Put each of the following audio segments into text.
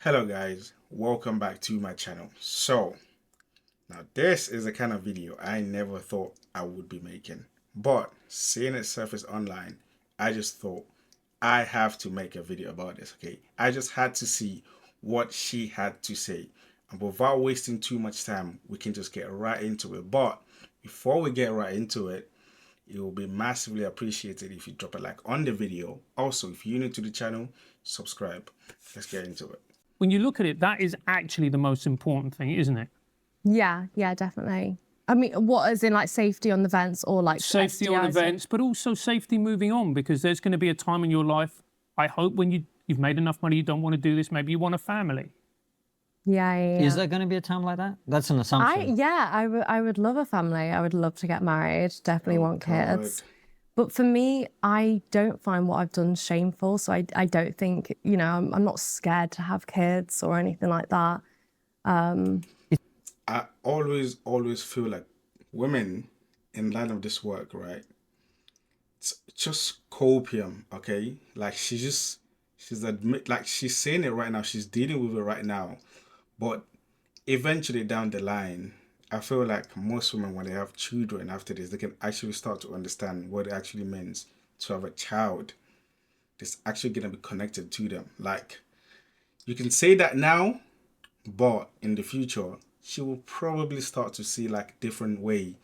Hello guys, welcome back to my channel. So now this is the kind of video I never thought I would be making, but seeing it surface online, I just thought I have to make a video about this. Okay, I just had to see what she had to say, and without wasting too much time, we can just get right into it. But before we get right into it, it will be massively appreciated if you drop a like on the video. Also, if you're new to the channel, subscribe. Let's get into it. When you look at it, that is actually the most important thing, isn't it? Yeah, definitely. I mean, what is in like safety on the vents or like Safety on STIs? events, but also safety moving on, because there's going to be a time in your life, I hope, when you've made enough money, you don't want to do this, maybe you want a family. Yeah. Is there going to be a time like that? That's an assumption. I would love a family. I would love to get married. Definitely want kids. God. But for me, I don't find what I've done shameful. So I don't think, I'm not scared to have kids or anything like that. I always feel like women in line of this work, right? It's just copium, okay? Like she's she's saying it right now, she's dealing with it right now. But eventually down the line, I feel like most women when they have children after this, they can actually start to understand what it actually means to have a child that's actually gonna be connected to them. Like you can say that now, but in the future, she will probably start to see like different way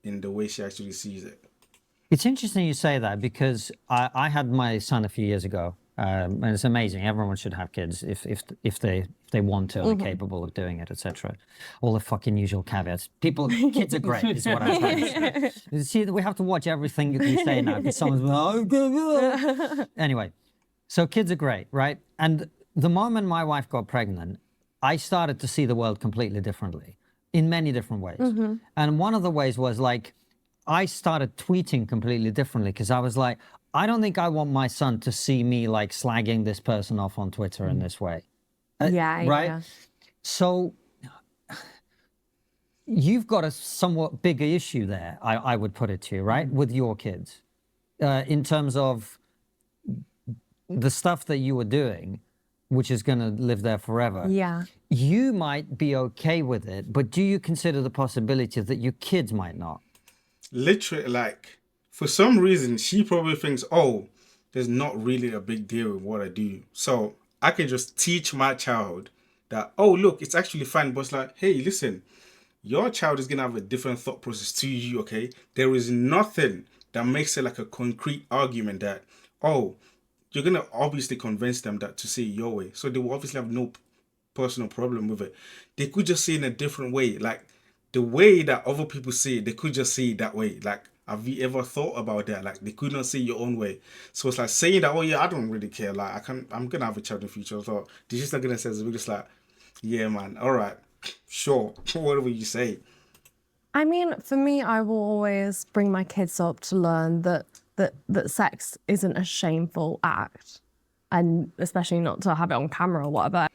in the way she actually sees it. It's interesting you say that because I had my son a few years ago, and it's amazing. Everyone should have kids if they want to and are capable of doing it, etc. All the fucking usual caveats. Kids are great, is what I'm trying to say. See, we have to watch everything that we say now because someone's like, oh, anyway. So kids are great, right? And the moment my wife got pregnant, I started to see the world completely differently in many different ways. And one of the ways was like, I started tweeting completely differently because I was like, I don't think I want my son to see me like slagging this person off on Twitter in this way. Right? Yeah. So you've got a somewhat bigger issue there, I would put it to you, right? With your kids, in terms of the stuff that you were doing, which is going to live there forever. Yeah. You might be okay with it, but do you consider the possibility that your kids might not? Literally, like for some reason, she probably thinks, oh, there's not really a big deal with what I do. So I can just teach my child that, oh, look, it's actually fine. But it's like, hey, listen, your child is going to have a different thought process to you, okay? There is nothing that makes it like a concrete argument that, oh, you're going to obviously convince them that to see it your way. So they will obviously have no personal problem with it. They could just see it in a different way. Like the way that other people see it, they could just see it that way. Like, have you ever thought about that? Like they could not see your own way. So it's like saying that, oh yeah, I don't really care. Like I'm gonna have a child in the future. So they're just not gonna say, we're just like, yeah, man, all right, sure, whatever you say. I mean, for me, I will always bring my kids up to learn that sex isn't a shameful act, and especially not to have it on camera or whatever.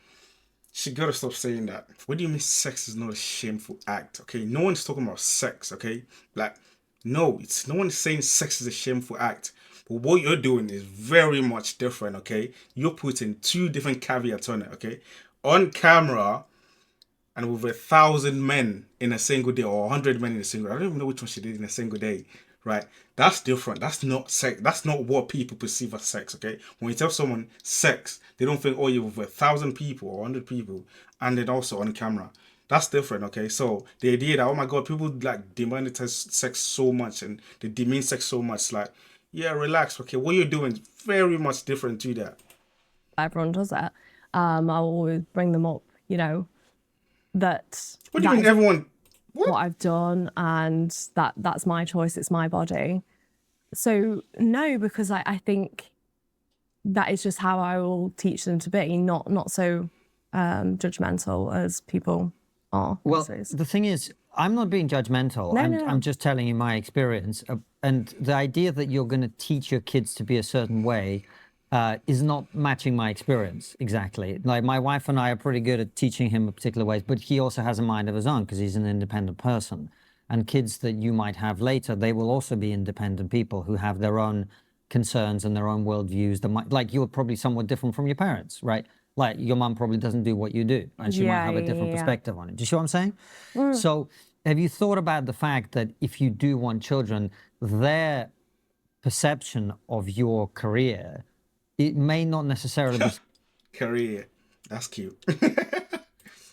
She gotta stop saying that. What do you mean sex is not a shameful act? Okay, no one's talking about sex. Okay, like no, it's no one's saying sex is a shameful act. But what you're doing is very much different. Okay, you're putting two different caveats on it. Okay, on camera and with 1,000 men in a single day or 100 men in a single day. I don't even know which one she did in a single day, right? That's different. That's not sex. That's not what people perceive as sex, okay? When you tell someone sex, they don't think, oh, you're with 1,000 people or 100 people and then also on camera. That's different, okay? So the idea that, oh my God, people like demonetize sex so much and they demean sex so much, like, yeah, relax, okay? What you're doing is very much different to that. Everyone does it. I'll always bring them up, that What do you that mean is everyone... what I've done, and that's my choice, it's my body. So no, because I think that is just how I will teach them to be, not so judgmental as people are. Well, these days. the thing is, I'm not being judgmental. I'm just telling you my experience. And the idea that you're going to teach your kids to be a certain way is not matching my experience exactly. Like my wife and I are pretty good at teaching him particular ways, but he also has a mind of his own because he's an independent person. And kids that you might have later, they will also be independent people who have their own concerns and their own worldviews that might, like you're probably somewhat different from your parents, right? Like your mum probably doesn't do what you do, and she might Yeah, have a yeah, different yeah. perspective on it. Do you see what I'm saying? So have you thought about the fact that if you do want children, their perception of your career, it may not necessarily be Career. That's cute.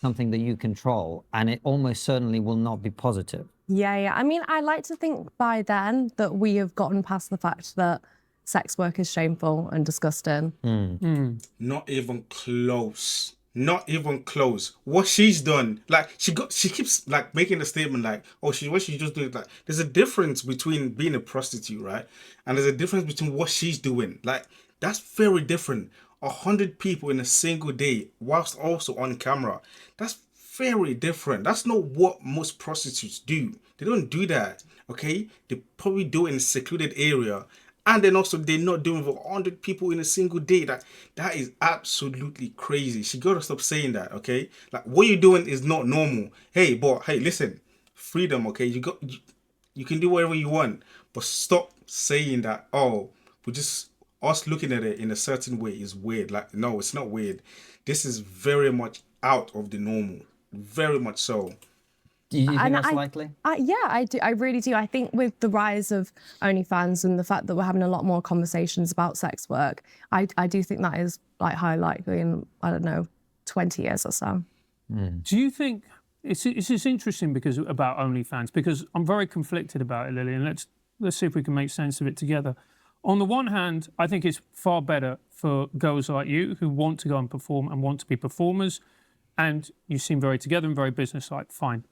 something that you control, and it almost certainly will not be positive. Yeah. I mean, I like to think by then that we have gotten past the fact that sex work is shameful and disgusting. Not even close. Not even close. What she's done, like she keeps like making a statement like, oh, what she just doing. Like, there's a difference between being a prostitute, right? And there's a difference between what she's doing. Like, that's very different. 100 people in a single day, whilst also on camera. That's very different. That's not what most prostitutes do. They don't do that. Okay, they probably do it in a secluded area. And then also they're not doing for 100 people in a single day. That is absolutely crazy. She gotta stop saying that, okay? Like, what you're doing is not normal. Hey, but hey, listen, freedom, okay? You can do whatever you want, but stop saying that. Oh, we just us looking at it in a certain way is weird. Like, no, it's not weird. This is very much out of the normal, very much so. Do you think And that's likely? Yeah, I do. I really do. I think with the rise of OnlyFans and the fact that we're having a lot more conversations about sex work, I do think that is like high likely in, I don't know, 20 years or so. Do you think it's interesting because about OnlyFans, because I'm very conflicted about it, Lillian. Let's see if we can make sense of it together. On the one hand, I think it's far better for girls like you who want to go and perform and want to be performers, and you seem very together and very businesslike. Fine.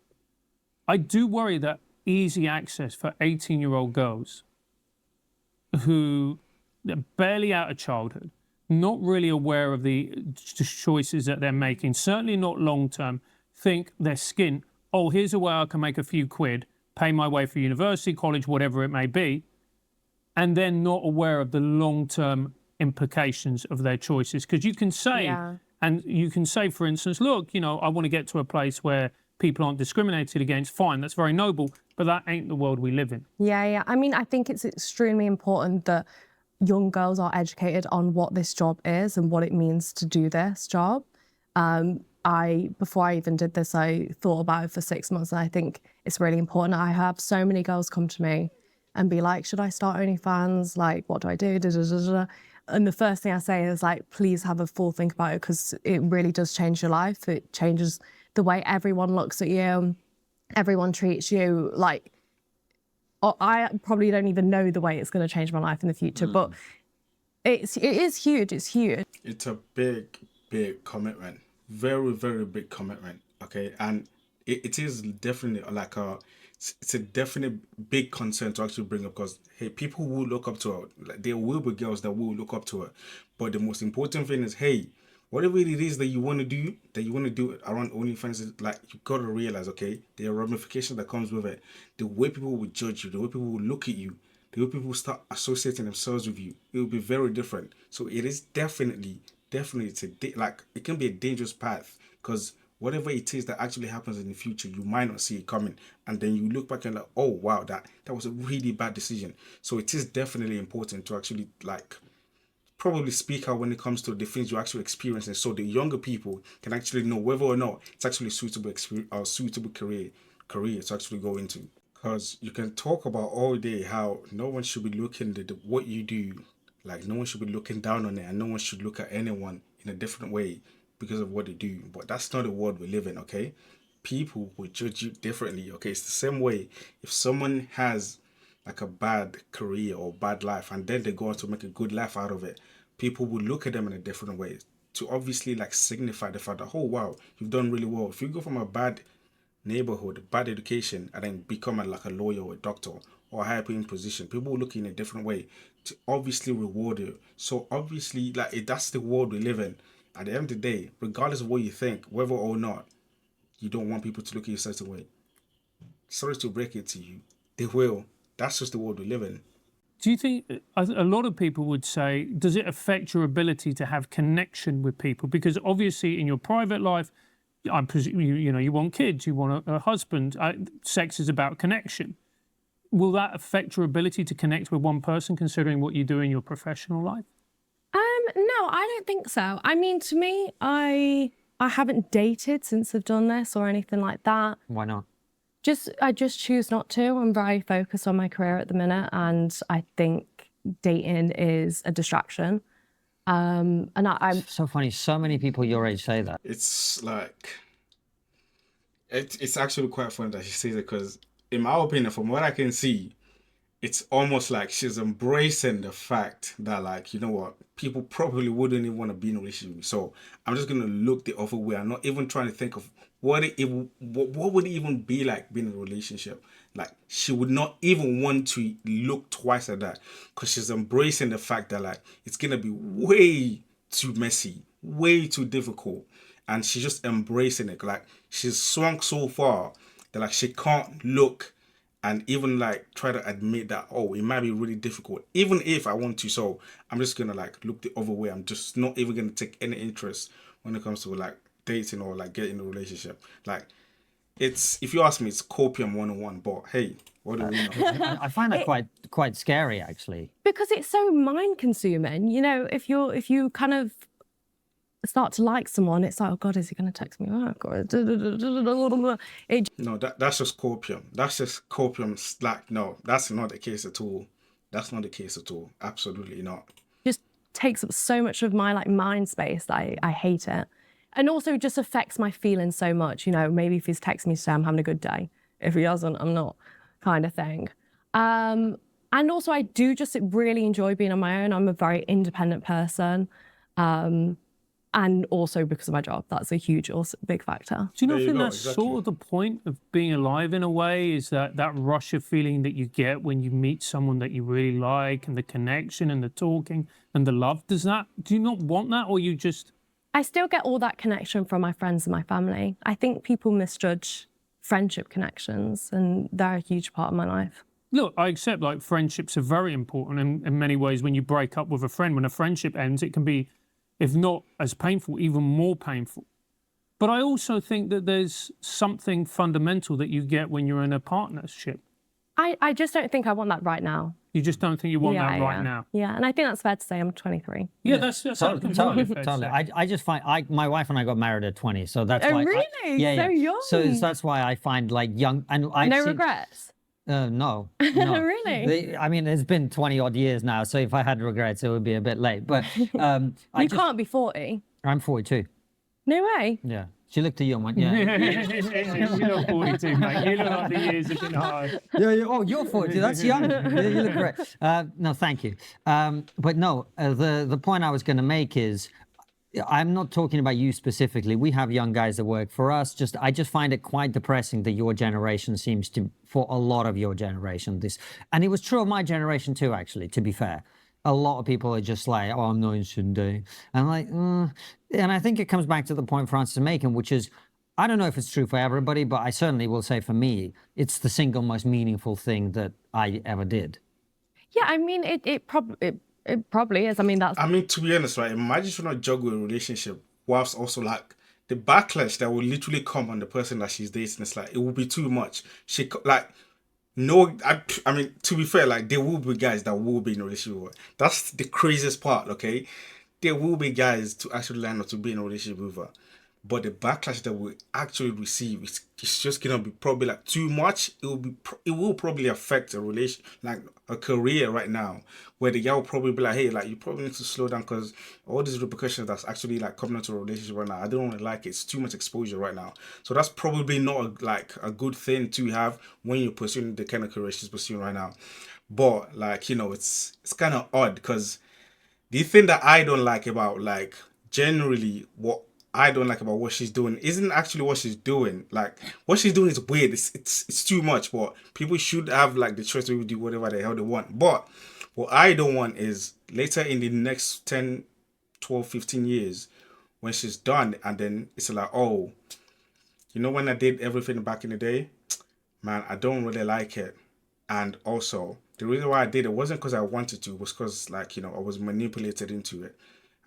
I do worry that easy access for 18-year-old girls who are barely out of childhood, not really aware of the choices that they're making, certainly not long-term, think their skin, oh, here's a way I can make a few quid, pay my way for university, college, whatever it may be, and then not aware of the long-term implications of their choices. Because you can say, and you can say, for instance, look, I want to get to a place where people aren't discriminated against, fine, that's very noble, but that ain't the world we live in. Yeah. I mean, I think it's extremely important that young girls are educated on what this job is and what it means to do this job. Before I even did this, I thought about it for 6 months, and I think it's really important. I have so many girls come to me and be like, should I start OnlyFans? Like, what do I do? And the first thing I say is like, please have a full think about it, because it really does change your life. It changes the way everyone looks at you, everyone treats you. Like, I probably don't even know the way it's going to change my life in the future, but it is huge. It's huge. It's a big, big commitment. Very, very big commitment. Okay, and it is definitely like it's a definite big concern to actually bring up, because hey, people will look up to her. Like, there will be girls that will look up to her, but the most important thing is, hey, whatever it is that you want to do around OnlyFans, like, you got to realize, okay, there are ramifications that comes with it. The way people will judge you, the way people will look at you, the way people will start associating themselves with you, it will be very different. So it is definitely it can be a dangerous path, because whatever it is that actually happens in the future, you might not see it coming, and then you look back and like, oh wow, that was a really bad decision. So it is definitely important to actually like probably speak out when it comes to the things you're actually experiencing, so the younger people can actually know whether or not it's actually suitable career to actually go into. Because you can talk about all day how no one should be looking at what you do, like no one should be looking down on it, and no one should look at anyone in a different way because of what they do. But that's not the world we live in, okay? People will judge you differently, okay? It's the same way if someone has like a bad career or bad life, and then they go on to make a good life out of it, people will look at them in a different way to obviously like signify the fact that, oh wow, you've done really well. If you go from a bad neighborhood, bad education, and then become like a lawyer or a doctor or a higher paying position, people will look in a different way to obviously reward you. So obviously, like, that's the world we live in. At the end of the day, regardless of what you think, whether or not, you don't want people to look at you a certain way. Sorry to break it to you, they will. That's just the world we live in. Do you think a lot of people would say, does it affect your ability to have connection with people? Because obviously in your private life, I presume you want kids, you want a husband. Sex is about connection. Will that affect your ability to connect with one person, considering what you do in your professional life? No, I don't think so. I mean, to me, I haven't dated since I've done this or anything like that. Why not? I just choose not to. I'm very focused on my career at the minute, and I think dating is a distraction. And I'm So funny. So many people your age say that. It's like it's actually quite funny that she says it because, in my opinion, from what I can see, it's almost like she's embracing the fact that, like, you know what, people probably wouldn't even want to be in a relationship with me. So I'm just gonna look the other way. I'm not even trying to think of what would it even be like being in a relationship. Like, she would not even want to look twice at that because she's embracing the fact that, like, it's gonna be way too messy, way too difficult, and she's just embracing it. Like, she's swung so far that, like, she can't look and even like try to admit that, oh, it might be really difficult even if I want to. So I'm just gonna like look the other way. I'm just not even gonna take any interest when it comes to like dating or like getting in a relationship. Like, it's, if you ask me, it's copium 101. But hey, what do we know? I find that quite scary, actually. because it's so mind consuming. You know, if you kind of start to like someone, it's like, oh God, is he going to text me back? Or it No, that's just copium. That's just copium slack. No, that's not the case at all. That's not the case at all. Absolutely not. just takes up so much of my like mind space that I hate it. And also just affects my feelings so much. You know, maybe if he's texting me to say I'm having a good day. If he doesn't, I'm not, kind of thing. And also I do just really enjoy being on my own. I'm a very independent person. And also because of my job, that's a huge, also big factor. Do you not There you think go, that's exactly. sort of the point of being alive in a way? Is that rush of feeling that you get when you meet someone that you really like, and the connection and the talking and the love? Do you not want that, or you just? I still get all that connection from my friends and my family. I think people misjudge friendship connections, and they're a huge part of my life. Look, I accept like friendships are very important in many ways. When you break up with a friend, when a friendship ends, it can be, if not as painful, even more painful. But I also think that there's something fundamental that you get when you're in a partnership. I just don't think I want that right now. You just don't think you want that right now. Yeah, and I think that's fair to say. I'm 23. Yeah, that's completely fair to Totally. say. I just find my wife and I got married at 20, so that's Oh, why. really? Yeah, So young. So that's why I find like young and I. No regrets. No. Really? I mean, it's been 20 odd years now, so if I had regrets, it would be a bit late. But You can't be 40. I'm 42. No way. Yeah. She looked at you and went, yeah. You're not 42, mate. You look like the years have been hard. Oh, you're 40. That's young. You look great. No, thank you. But no, the point I was going to make is, I'm not talking about you specifically. We have young guys that work for us. I just find it quite depressing that your generation seems to, for a lot of your generation, and it was true of my generation too, actually, to be fair. A lot of people are just like, oh, I'm not interested in dating. I'm like, and I think it comes back to the point Francis is making, which is, I don't know if it's true for everybody, but I certainly will say for me, it's the single most meaningful thing that I ever did. Yeah, I mean, it probably is. I mean, that's. I mean, to be honest, right? Imagine trying to juggle a relationship whilst also like the backlash that will literally come on the person that she's dating. It's like, it will be too much. I mean, to be fair, like, there will be guys that will be in a relationship with her. That's the craziest part, okay? There will be guys to actually line up to be in a relationship with her. But the backlash that we actually receive it's just gonna be probably like too much. It will probably affect a relation, like a career right now, where the guy will probably be like, hey, like, you probably need to slow down because all these repercussions that's actually like coming into a relationship right now, I don't really like it. It's too much exposure right now. So that's probably not a good thing to have when you're pursuing the kind of career she's pursuing right now. But like, you know, it's kind of odd because the thing that I don't like about, like, generally what I don't like about what she's doing isn't actually what she's doing. Like, what she's doing is weird. It's too much. But people should have like the choice to do whatever the hell they want. But what I don't want is later in the next 10, 12, 15 years when she's done, and then it's like, oh, you know, when I did everything back in the day, man, I don't really like it. And also, the reason why I did it wasn't because I wanted to. It was because, like, you know, I was manipulated into it.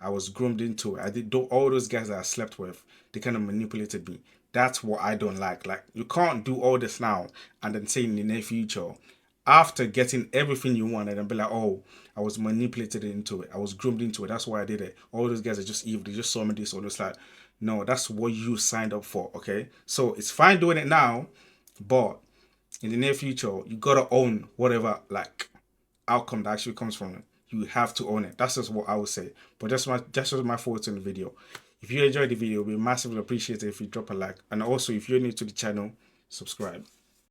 I was groomed into it. All those guys that I slept with, they kind of manipulated me. That's what I don't like. Like, you can't do all this now and then say in the near future, after getting everything you wanted and be like, oh, I was manipulated into it. I was groomed into it. That's why I did it. All those guys are just evil. They just saw me this or just like, no, that's what you signed up for. Okay. So it's fine doing it now, but in the near future, you gotta own whatever like outcome that actually comes from it. You have to own it. That's just what I would say. But that's just my thoughts on the video. If you enjoyed the video, it would be massively appreciated if you drop a like. And also, if you're new to the channel, subscribe.